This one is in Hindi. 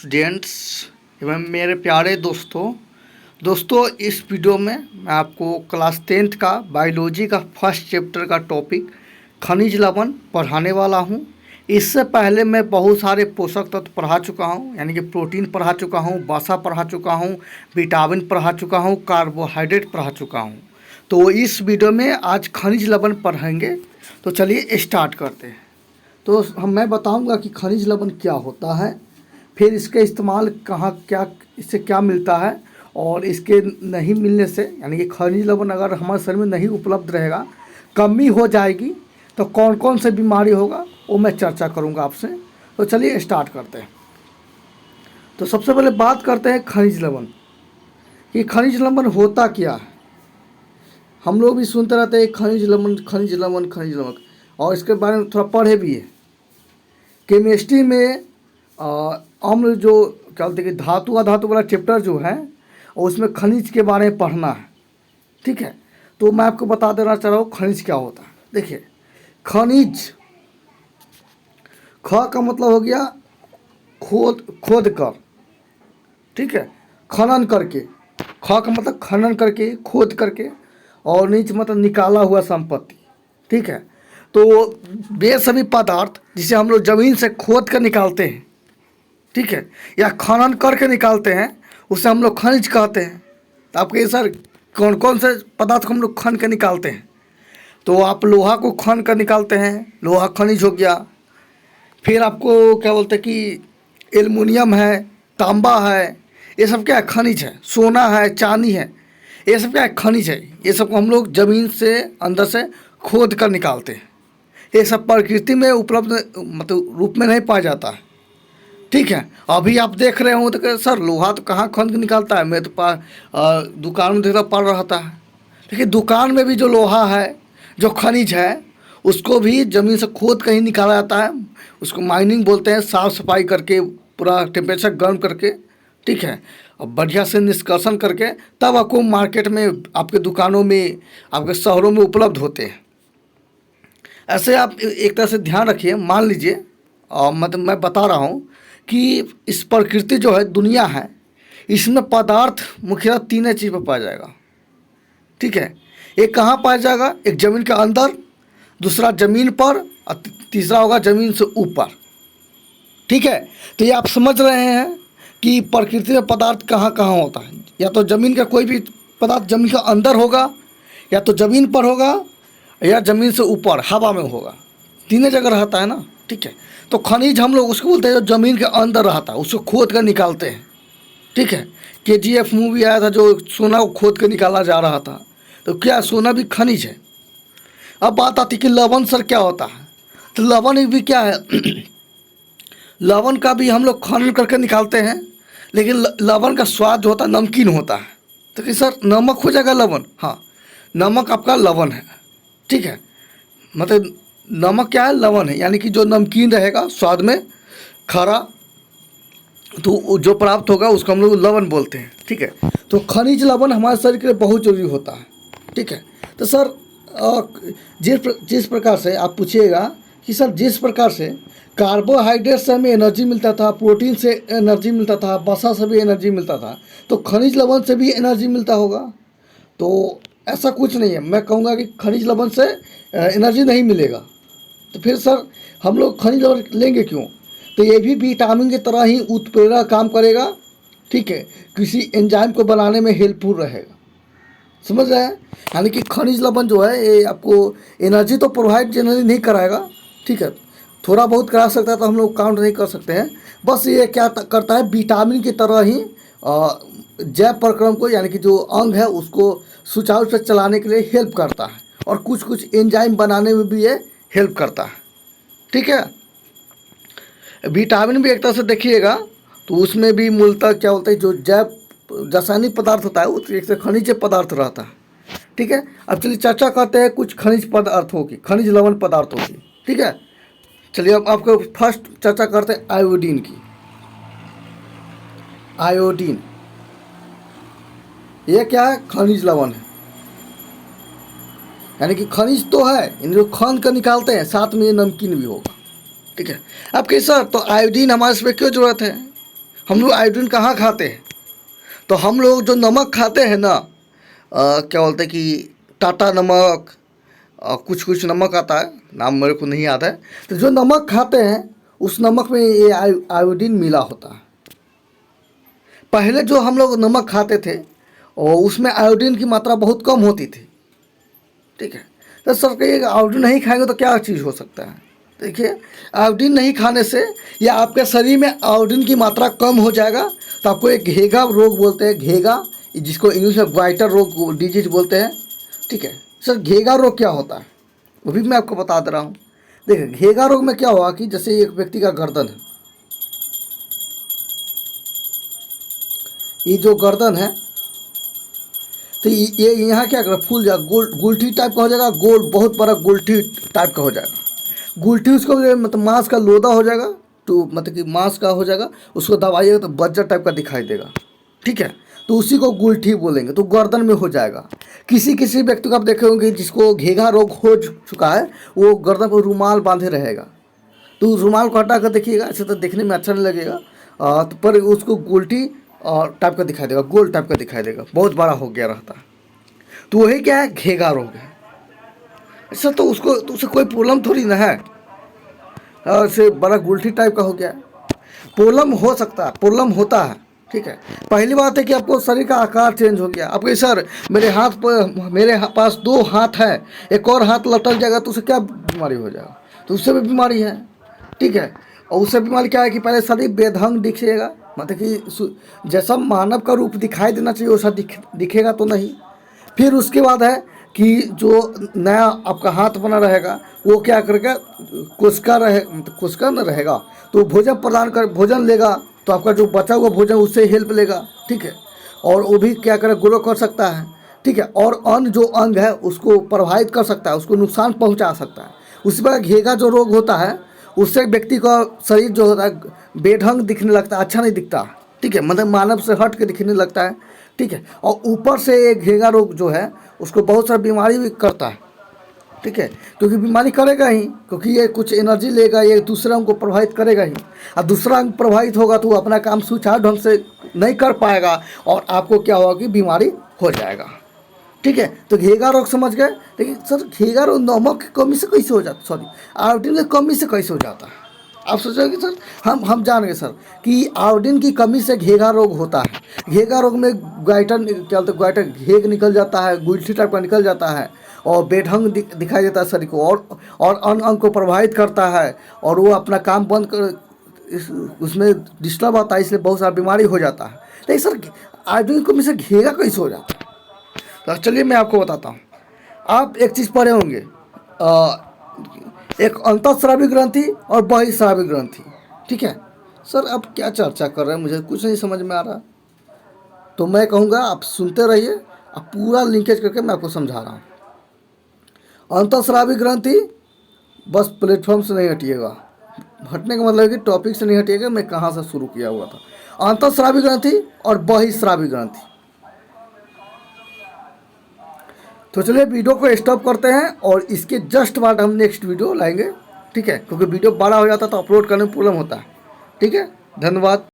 स्टूडेंट्स एवं मेरे प्यारे दोस्तों इस वीडियो में मैं आपको क्लास 10th का बायोलॉजी का फर्स्ट चैप्टर का टॉपिक खनिज लवण पढ़ाने वाला हूं। इससे पहले मैं बहुत सारे पोषक तत्व पढ़ा चुका हूं, यानी कि प्रोटीन पढ़ा चुका हूं, वसा पढ़ा चुका हूं, विटामिन पढ़ा चुका हूं, कार्बोहाइड्रेट पढ़ा चुका हूं। तो इस वीडियो में आज खनिज लवण पढ़ेंगे। तो चलिए स्टार्ट करते हैं। तो मैं बताऊंगा कि खनिज लवण क्या होता है, फिर इसके इस्तेमाल कहाँ क्या इससे क्या मिलता है, और इसके नहीं मिलने से यानी कि खनिज लवण अगर हमारे शरीर में नहीं उपलब्ध रहेगा, कमी हो जाएगी, तो कौन कौन से बीमारी होगा वो मैं चर्चा करूंगा आपसे। तो चलिए स्टार्ट करते हैं। तो सबसे पहले बात करते हैं खनिज लवण कि खनिज लवण होता क्या है। हम लोग भी सुनते रहते हैं खनिज लवण खनिज लवण खनिज लवण, और इसके बारे में थोड़ा पढ़े भी है। केमिस्ट्री में अम्ल जो क्या बोलते हैं कि धातु अधातु वाला चैप्टर जो है, और उसमें खनिज के बारे में पढ़ना है, ठीक है। तो मैं आपको बता देना चाह रहा हूँ खनिज क्या होता है। देखिए, खनिज ख का मतलब हो गया खोद कर, ठीक है, खनन करके। ख का मतलब खनन करके, खोद करके, और नीच मतलब निकाला हुआ संपत्ति, ठीक है। तो वे सभी पदार्थ जिसे हम लोग ज़मीन से खोद कर निकालते हैं, ठीक है, या खनन करके निकालते हैं, उसे हम लोग खनिज कहते हैं। तो आपके सर कौन कौन से पदार्थ को हम लोग खन के निकालते हैं? तो आप लोहा को खन कर निकालते हैं, लोहा खनिज हो गया। फिर आपको क्या बोलते हैं कि एल्युमिनियम है, तांबा है, ये सब क्या है? खनिज है। सोना है, चांदी है, ये सब क्या है? खनिज है। ये सब को हम लोग ज़मीन से अंदर से खोद कर निकालते हैं। ये सब प्रकृति में उपलब्ध मतलब रूप में नहीं पाया जाता है, ठीक है। अभी आप देख रहे हो तो सर लोहा तो कहाँ खन के निकालता है, मैं तो दुकान में देखता पड़ रहा था। लेकिन दुकान में भी जो लोहा है, जो खनिज है, उसको भी ज़मीन से खोद कर ही निकाला जाता है। उसको माइनिंग बोलते हैं, साफ़ सफाई करके, पूरा टेम्परेचर गर्म करके, ठीक है, और बढ़िया से निष्कर्षण करके तब आपको मार्केट में, आपके दुकानों में, आपके शहरों में उपलब्ध होते हैं। ऐसे आप एक तरह से ध्यान रखिए। मान लीजिए मतलब मैं बता रहा हूँ कि इस प्रकृति जो है, दुनिया है, इसमें पदार्थ मुख्यतः तीन चीज़ पर पाया जाएगा, ठीक है। एक कहाँ पाया जाएगा? एक ज़मीन के अंदर, दूसरा ज़मीन पर, और तीसरा होगा ज़मीन से ऊपर, ठीक है। तो ये आप समझ रहे हैं कि प्रकृति में पदार्थ कहाँ कहाँ होता है। या तो ज़मीन का कोई भी पदार्थ ज़मीन के अंदर होगा, या तो ज़मीन पर होगा, या ज़मीन से ऊपर हवा में होगा। तीनों जगह रहता है ना, ठीक है। तो खनिज हम लोग उसको बोलते हैं जो ज़मीन के अंदर रहता है, उसको खोद कर निकालते हैं, ठीक है। KGF मूवी आया था जो सोना को खोद कर निकाला जा रहा था। तो क्या सोना भी खनिज है? अब बात आती कि लवण सर क्या होता है। तो लवण भी क्या है? लवण का भी हम लोग खनन करके निकालते हैं, लेकिन लवण का स्वाद जो होता है नमकीन होता है। तो कि सर नमक हो जाएगा लवण? हाँ, नमक आपका लवण है, ठीक है। मतलब नमक क्या है? लवण है, यानी कि जो नमकीन रहेगा, स्वाद में खरा, तो जो प्राप्त होगा उसको हम लोग लवण बोलते हैं, ठीक है। तो खनिज लवण हमारे शरीर के लिए बहुत जरूरी होता है, ठीक है। तो सर जिस प्रकार से आप पूछिएगा कि सर जिस प्रकार से कार्बोहाइड्रेट से हमें एनर्जी मिलता था, प्रोटीन से एनर्जी मिलता था, वसा से भी एनर्जी मिलता था, तो खनिज लवण से भी एनर्जी मिलता होगा? तो ऐसा कुछ नहीं है। मैं कहूँगा कि खनिज लवण से एनर्जी नहीं मिलेगा। तो फिर सर हम लोग खनिज लवण लेंगे क्यों? तो ये भी विटामिन की तरह ही उत्प्रेरक काम करेगा, ठीक है, किसी एंजाइम को बनाने में हेल्पफुल रहेगा। समझ रहे हैं? यानी कि खनिज लवण जो है ये आपको एनर्जी तो प्रोवाइड जनरली नहीं कराएगा, ठीक है, थोड़ा बहुत करा सकता है, तो हम लोग काउंट नहीं कर सकते हैं। बस ये क्या करता है, विटामिन की तरह ही जैव प्रक्रम को, यानी कि जो अंग है उसको सुचारू रूप से चलाने के लिए हेल्प करता है, और कुछ कुछ एंजाइम बनाने में भी ये हेल्प करता है, ठीक है। विटामिन भी एक तरह से देखिएगा तो उसमें भी मूलतः क्या बोलते हैं, जो जैव रासायनिक पदार्थ होता है वो एक से खनिज पदार्थ रहता है, ठीक है। अब चलिए चर्चा करते हैं कुछ खनिज पदार्थों की, खनिज लवण पदार्थों की, ठीक है। चलिए अब आपको फर्स्ट चर्चा करते हैं आयोडीन की। आयोडीन ये क्या है? खनिज लवण है, यानी कि खनिज तो है, इनको खन कर निकालते हैं, साथ में ये नमकीन भी होगा, ठीक है। अब कैसे सर तो आयोडीन हमारे इसमें क्यों जरूरत है? हम लोग आयोडीन कहाँ खाते हैं? तो हम लोग जो नमक खाते हैं ना, क्या बोलते हैं कि टाटा नमक, कुछ कुछ नमक आता है, नाम मेरे को नहीं याद है। तो जो नमक खाते हैं उस नमक में ये आयोडीन मिला होता है। पहले जो हम लोग नमक खाते थे और उसमें आयोडीन की मात्रा बहुत कम होती थी, ठीक है। तो सर कहिएगा आयोडीन नहीं खाएंगे तो क्या चीज़ हो सकता है? देखिए, आयोडीन नहीं खाने से या आपके शरीर में आयोडीन की मात्रा कम हो जाएगा तो आपको एक घेगा रोग बोलते हैं, घेगा, जिसको इंग्लिश में ग्वाइटर रोग डिजीज बोलते हैं, ठीक है। सर घेगा रोग क्या होता है वो भी मैं आपको बता दे रहा हूँ। देखिए, घेगा रोग में क्या हुआ कि जैसे एक व्यक्ति का गर्दन है, ये जो गर्दन है, तो ये यहाँ क्या कर फूल जाएगा, गुलठी टाइप का हो जाएगा, गोल बहुत बड़ा गुलठी टाइप का हो जाएगा। गुलठी उसको मतलब मांस का लोदा हो जाएगा, तो मतलब कि मांस का हो जाएगा, उसको दबाइएगा तो बज्जर टाइप का दिखाई देगा, ठीक है। तो उसी को गुलठी बोलेंगे। तो गर्दन में हो जाएगा। किसी किसी व्यक्ति को आप देखे होंगे जिसको घेघा रोग हो चुका है, वो गर्दन पर रुमाल बांधे रहेगा। तो रुमाल को हटा कर देखिएगा, ऐसे तो देखने में अच्छा नहीं लगेगा, तो पर उसको गुलठी और टाइप का दिखाई देगा, गोल टाइप का दिखाई देगा, बहुत बड़ा हो गया रहता है। तो वही क्या है, घेगा रोग है। ऐसा तो उसको तो उसे कोई प्रॉब्लम थोड़ी ना है, ऐसे बड़ा गुलठी टाइप का हो गया। प्रॉब्लम हो सकता है, प्रॉब्लम होता है, ठीक है। पहली बात है कि आपको शरीर का आकार चेंज हो गया। आपके सर मेरे हाथ पर, मेरे पास 2 हाथ है, एक और हाथ लटक जाएगा तो उसे क्या बीमारी हो जाएगा? तो उससे भी बीमारी है, ठीक है। और उससे बीमारी क्या है कि पहले शरीर बेढंग दिखेगा, मतलब कि जैसा मानव का रूप दिखाई देना चाहिए वैसा दिखेगा तो नहीं। फिर उसके बाद है कि जो नया आपका हाथ बना रहेगा वो क्या करेगा, कोशिका कोशिका न रहेगा, तो भोजन प्रदान कर, भोजन लेगा तो आपका जो बचा हुआ भोजन उससे हेल्प लेगा, ठीक है। और वो भी क्या करे, ग्रो कर सकता है, ठीक है। और अन्य जो अंग है उसको प्रभावित कर सकता है, उसको नुकसान पहुंचा सकता है। उसी प्रकार घेगा जो रोग होता है उससे व्यक्ति का शरीर जो होता है बेढंग दिखने लगता है, अच्छा नहीं दिखता, ठीक है, मतलब मानव से हट के दिखने लगता है, ठीक है। और ऊपर से ये घेगा रोग जो है उसको बहुत सारी बीमारी भी करता है, ठीक है। क्योंकि बीमारी करेगा ही, क्योंकि ये कुछ एनर्जी लेगा, ये दूसरे अंग को प्रभावित करेगा ही, और दूसरा अंग प्रभावित होगा तो वो अपना काम सुचारू ढंग से नहीं कर पाएगा और आपको क्या होगा कि बीमारी हो जाएगा, ठीक है। तो घेगा रोग समझ गए। लेकिन सर घेगा रोग नमक की कमी से कैसे हो जाता, सॉरी आयोडीन की कमी से कैसे हो जाता है? आप सोच रहे हो कि सर हम जान गए सर कि आयोडीन की कमी से घेगा रोग होता है। घेगा रोग में ग्वाइटर क्या बोलते हैं, ग्वाइटर घेग निकल जाता है, गुलठी टाइप का निकल जाता है और बेढंग दिखाई देता है शरीर को, और अन्य अंग को प्रभावित करता है और वो अपना काम बंद कर उसमें डिस्टर्ब आता है, इसलिए बहुत सारा बीमारी हो जाता है। लेकिन सर आयोडीन की कमी से घेगा कैसे हो जाता है? तो चलिए मैं आपको बताता हूँ। आप एक चीज़ पढ़े होंगे, एक अंतःस्रावी ग्रंथि और बहिःस्रावी ग्रंथि, ठीक है। सर आप क्या चर्चा कर रहे हैं, मुझे कुछ नहीं समझ में आ रहा। तो मैं कहूँगा आप सुनते रहिए, आप पूरा लिंकेज करके मैं आपको समझा रहा हूँ। अंतःस्रावी ग्रंथि, बस प्लेटफॉर्म से नहीं हटिएगा, हटने का मतलब है कि टॉपिक से नहीं हटिएगा, मैं कहाँ से शुरू किया हुआ था। अंतःस्रावी ग्रंथि और बहिःस्रावी ग्रंथि। तो चलिए वीडियो को स्टॉप करते हैं और इसके जस्ट बाद हम नेक्स्ट वीडियो लाएंगे, ठीक है, क्योंकि वीडियो बड़ा हो जाता है तो अपलोड करने में प्रॉब्लम होता है, ठीक है। धन्यवाद।